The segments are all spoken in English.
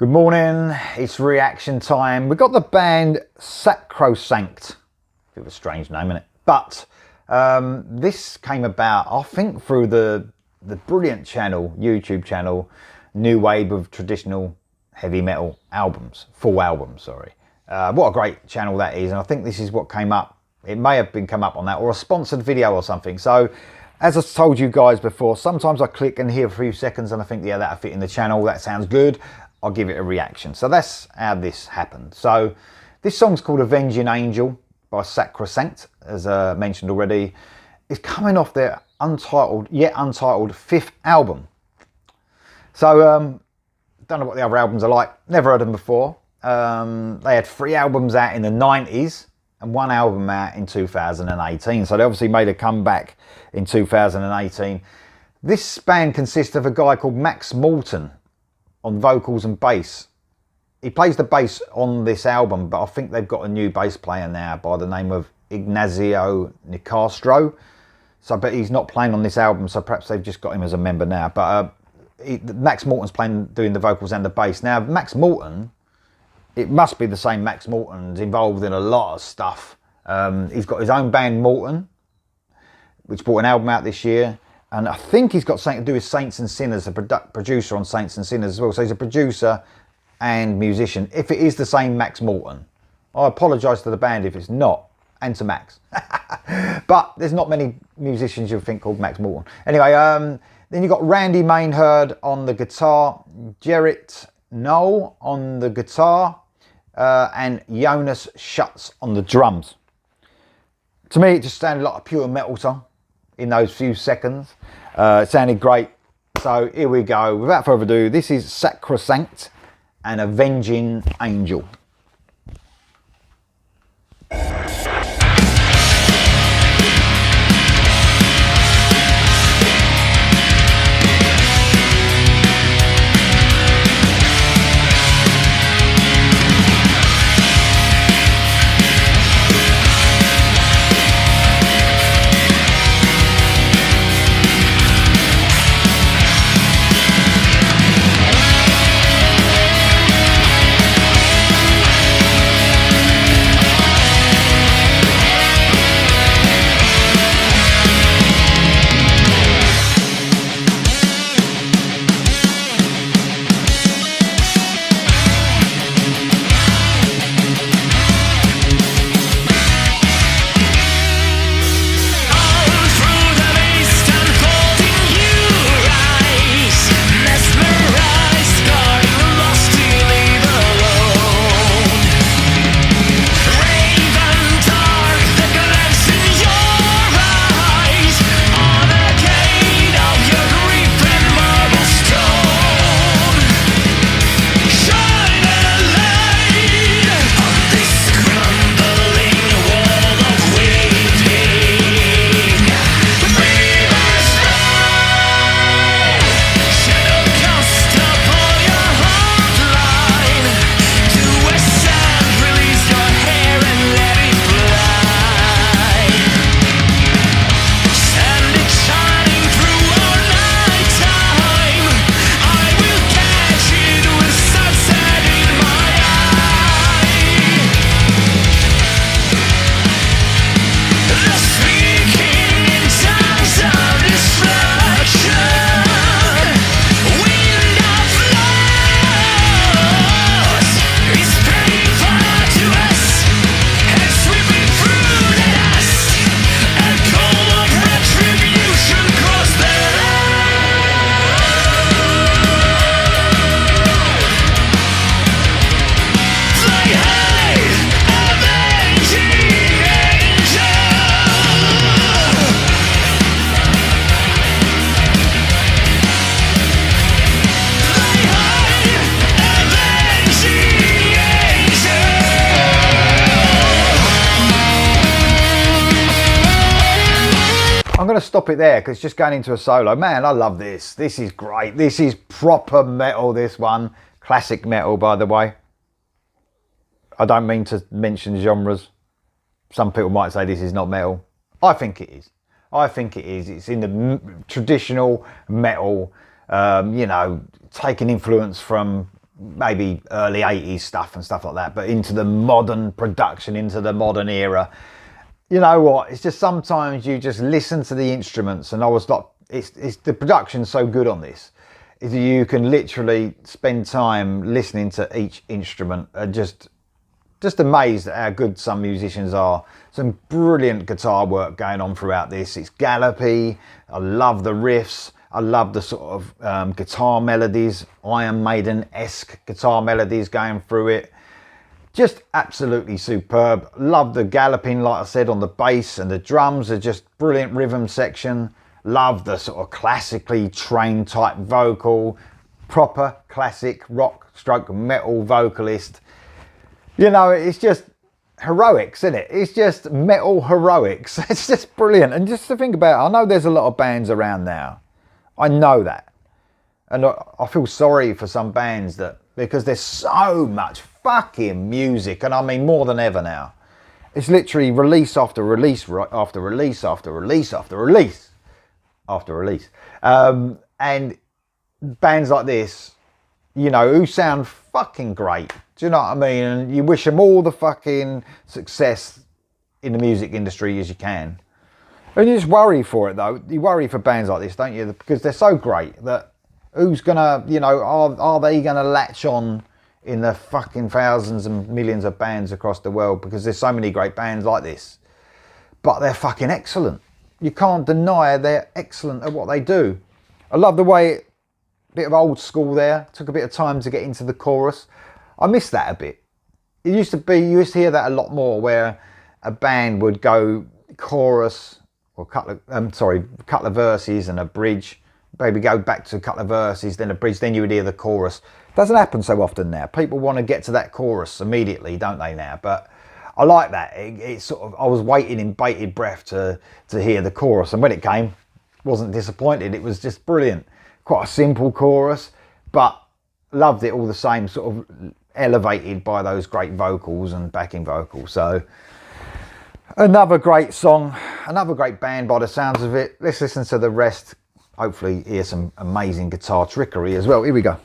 Good morning, it's reaction time. We've got the band Sacrosanct. Bit of a strange name, isn't it? But this came about, I think, through the brilliant channel, YouTube channel, New Wave of Traditional Heavy Metal Albums. Full albums, sorry. What a great channel that is, and I think this is what came up. It may have been come up on that, or a sponsored video or something. So, as I told you guys before, sometimes I click and hear a few seconds and I think, yeah, that'll fit in the channel, that sounds good. I'll give it a reaction. So that's how this happened. So this song's called Avenging Angel by Sacrosanct, as I mentioned already. It's coming off their untitled, yet untitled 5th album. So, don't know what the other albums are like. Never heard them before. They had 3 albums out in the 90s and 1 album out in 2018. So they obviously made a comeback in 2018. This band consists of a guy called Max Morton on vocals and bass. He plays the bass on this album, but I think they've got a new bass player now by the name of Ignacio Nicastro. So, but he's not playing on this album, so perhaps they've just got him as a member now. But Max Morton's doing the vocals and the bass. Now, Max Morton, it must be the same Max Morton's involved in a lot of stuff. He's got his own band, Morton, which brought an album out this year. And I think he's got something to do with Saints and Sinners, a producer on Saints and Sinners as well. So he's a producer and musician, if it is the same Max Morton. I apologise to the band if it's not, and to Max. But there's not many musicians you'll think called Max Morton. Anyway, then you've got Randy Mainherd on the guitar, Jarrett Noel on the guitar, and Jonas Schutz on the drums. To me, it just sounded like a pure metal song in those few seconds. It sounded great. So here we go. Without further ado, this is Sacrosanct and Avenging Angel. I'm going to stop it there because it's just going into a solo. Man, I love this. This is great. This is proper metal, this one. Classic metal, by the way. I don't mean to mention genres. Some people might say this is not metal. I think it is. I think it is. It's in the traditional metal, you know, taking influence from maybe early 80s stuff and stuff like that, but into the modern production, into the modern era. You know what? It's just sometimes you just listen to the instruments, and I was like, it's the production's so good on this. Is you can literally spend time listening to each instrument and just amazed at how good some musicians are. Some brilliant guitar work going on throughout this. It's gallopy. I love the riffs. I love the sort of guitar melodies, Iron Maiden-esque guitar melodies going through it. Just absolutely superb. Love the galloping, like I said, on the bass, and the drums are just brilliant rhythm section. Love the sort of classically trained type vocal, proper classic rock stroke metal vocalist. You know, it's just heroics, isn't it? It's just metal heroics. It's just brilliant. And just to think about it, I know there's a lot of bands around now. I know that. And I feel sorry for some bands that, because there's so much fucking music, and I mean more than ever now. It's literally release after release after release after release after release after release. And bands like this, you know, who sound fucking great. Do you know what I mean? And you wish them all the fucking success in the music industry as you can. And you just worry for it, though. You worry for bands like this, don't you? Because they're so great that who's gonna, you know, are they gonna latch on in the fucking thousands and millions of bands across the world? Because there's so many great bands like this. But they're fucking excellent. You can't deny they're excellent at what they do. I love the way, bit of old school there. Took a bit of time to get into the chorus. I miss that a bit. You used to hear that a lot more, where a band would go chorus, or couple of verses and a bridge, maybe go back to a couple of verses, then a bridge, then you would hear the chorus. Doesn't happen so often now. People want to get to that chorus immediately, don't they now? But I like that. It's sort of, I was waiting in bated breath to hear the chorus, and when it came, wasn't disappointed. It was just brilliant. Quite a simple chorus, but loved it all the same, sort of elevated by those great vocals and backing vocals. So another great song, another great band by the sounds of it. Let's listen to the rest. Hopefully hear some amazing guitar trickery as well. Here we go.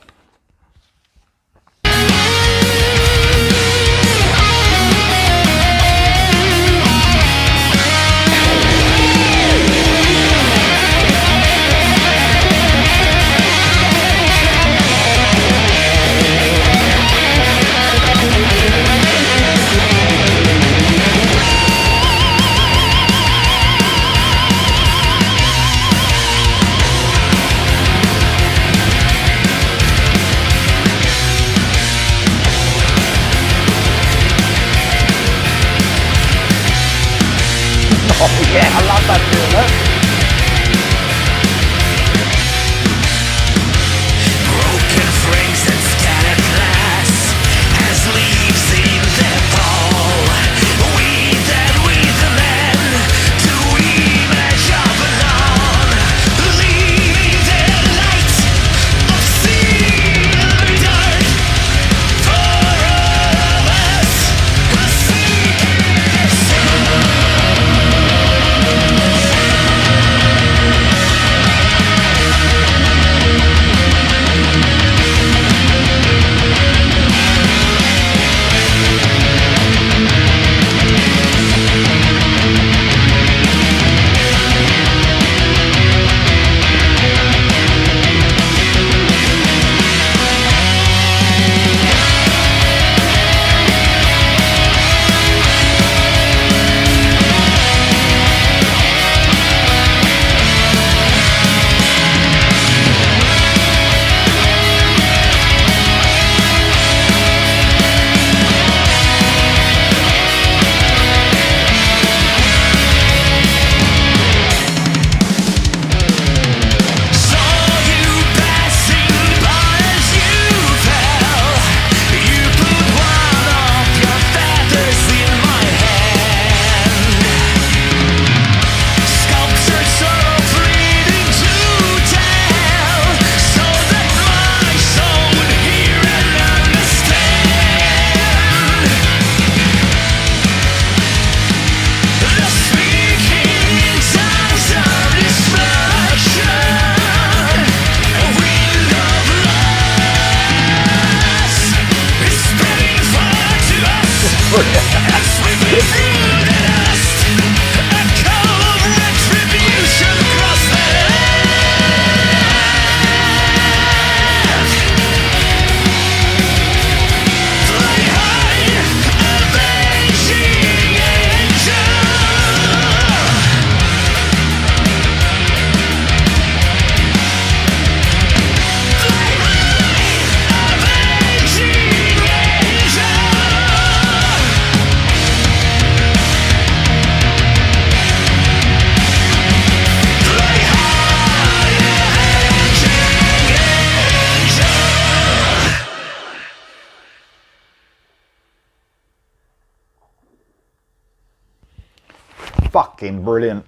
fucking brilliant.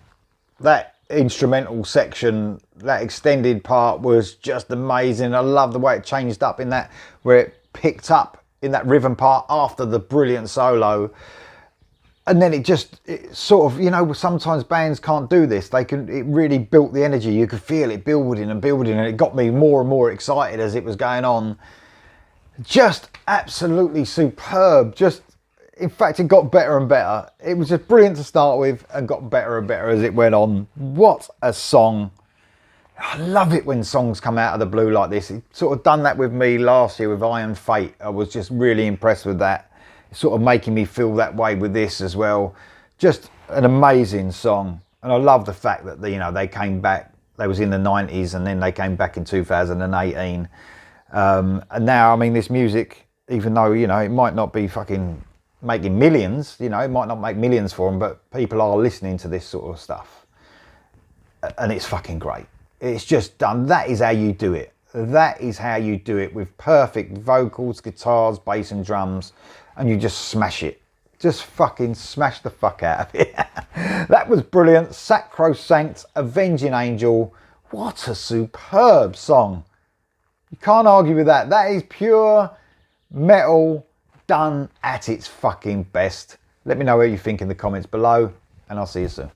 That instrumental section, that extended part was just amazing. I love the way it changed up in that, where it picked up in that rhythm part after the brilliant solo. And then it sort of, you know, sometimes bands can't do this. It really built the energy. You could feel it building and building, and it got me more and more excited as it was going on. Just absolutely superb. In fact, it got better and better. It was just brilliant to start with and got better and better as it went on. What a song. I love it when songs come out of the blue like this. It sort of done that with me last year with Iron Fate. I was just really impressed with that. Sort of making me feel that way with this as well. Just an amazing song, and I love the fact that they came back. They was in the 90s, and then they came back in 2018, and now, I mean, this music, even though it might not be fucking making millions, it might not make millions for them, but people are listening to this sort of stuff, and it's fucking great. It's just done. That is how you do it. That is how you do it, with perfect vocals, guitars, bass and drums, and you just smash it. Just fucking smash the fuck out of it. That was brilliant. Sacrosanct, Avenging Angel. What a superb song. You can't argue with that. That is pure metal done at its fucking best. Let me know what you think in the comments below, and I'll see you soon.